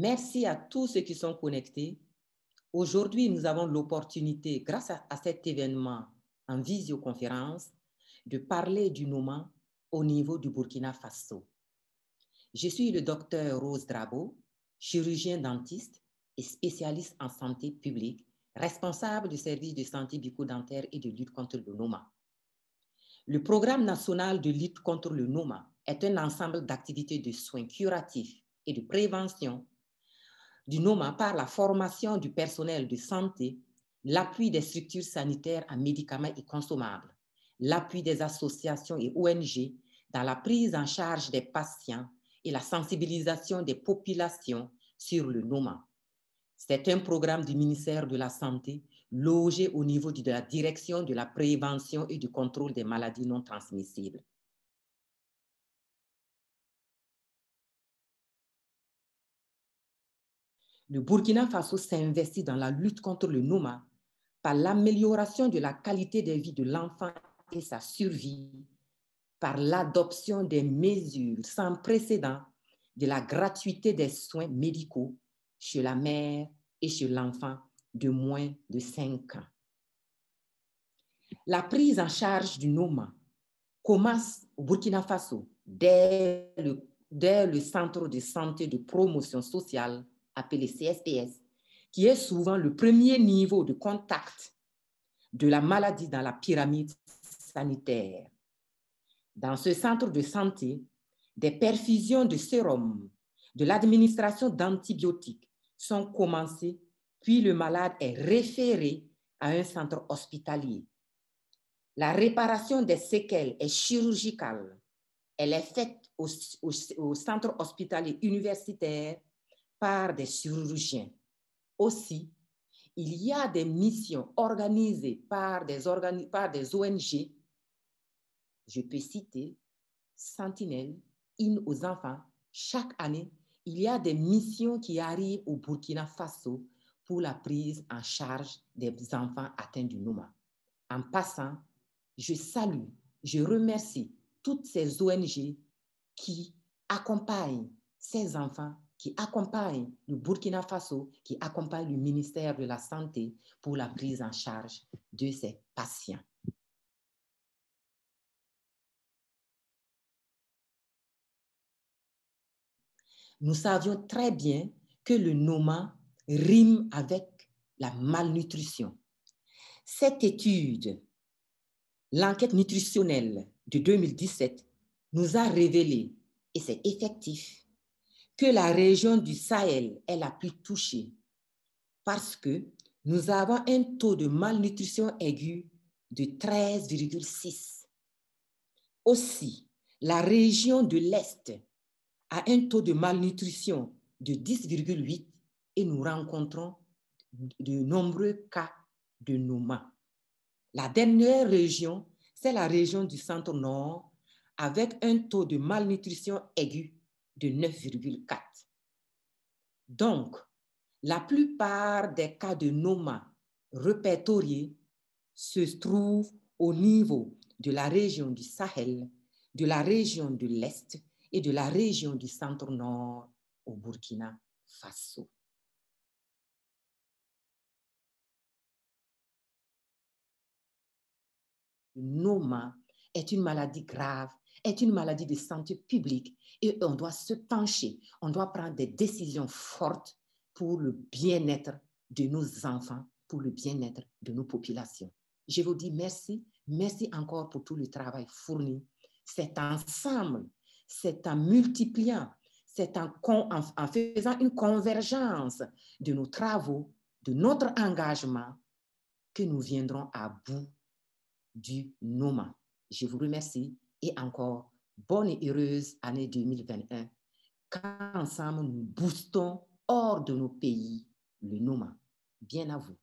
Merci à tous ceux qui sont connectés. Aujourd'hui, nous avons l'opportunité, grâce à cet événement en visioconférence, de parler du Noma au niveau du Burkina Faso. Je suis le docteur Rose Drabo, chirurgien dentiste et spécialiste en santé publique, responsable du service de santé bucco-dentaire et de lutte contre le Noma. Le programme national de lutte contre le Noma est un ensemble d'activités de soins curatifs et de prévention du Noma par la formation du personnel de santé, l'appui des structures sanitaires en médicaments et consommables, l'appui des associations et ONG dans la prise en charge des patients et la sensibilisation des populations sur le Noma. C'est un programme du ministère de la Santé logé au niveau de la direction de la prévention et du contrôle des maladies non transmissibles. Le Burkina Faso s'investit dans la lutte contre le Noma par l'amélioration de la qualité de vie de l'enfant et sa survie, par l'adoption des mesures sans précédent de la gratuité des soins médicaux chez la mère et chez l'enfant de moins de 5 ans. La prise en charge du Noma commence au Burkina Faso dès le centre de santé de promotion sociale appelé CSPS, qui est souvent le premier niveau de contact de la maladie dans la pyramide sanitaire. Dans ce centre de santé, des perfusions de sérum, de l'administration d'antibiotiques sont commencées, puis le malade est référé à un centre hospitalier. La réparation des séquelles est chirurgicale. Elle est faite au centre hospitalier universitaire par des chirurgiens. Aussi, il y a des missions organisées par des ONG. Je peux citer Sentinelle, In aux enfants. Chaque année, il y a des missions qui arrivent au Burkina Faso pour la prise en charge des enfants atteints du Noma. En passant, je salue, je remercie toutes ces ONG qui accompagnent ces enfants, qui accompagnent le Burkina Faso, qui accompagnent le ministère de la Santé pour la prise en charge de ces patients. Nous savions très bien que le Noma rime avec la malnutrition. Cette étude, l'enquête nutritionnelle de 2017, nous a révélé, et c'est effectif, que la région du Sahel est la plus touchée parce que nous avons un taux de malnutrition aiguë de 13,6. Aussi, la région de l'Est a un taux de malnutrition de 10,8 et nous rencontrons de nombreux cas de Noma. La dernière région, c'est la région du centre-nord avec un taux de malnutrition aiguë de 9,4. Donc, la plupart des cas de Noma répertoriés se trouvent au niveau de la région du Sahel, de la région de l'Est et de la région du centre-nord au Burkina Faso. Le Noma est une maladie grave, est une maladie de santé publique et on doit se pencher, on doit prendre des décisions fortes pour le bien-être de nos enfants, pour le bien-être de nos populations. Je vous dis merci, merci encore pour tout le travail fourni. C'est ensemble, c'est en multipliant, c'est en faisant une convergence de nos travaux, de notre engagement, que nous viendrons à bout du Noma. Je vous remercie et encore bonne et heureuse année 2021 quand ensemble nous boostons hors de nos pays le Noma. Bien à vous.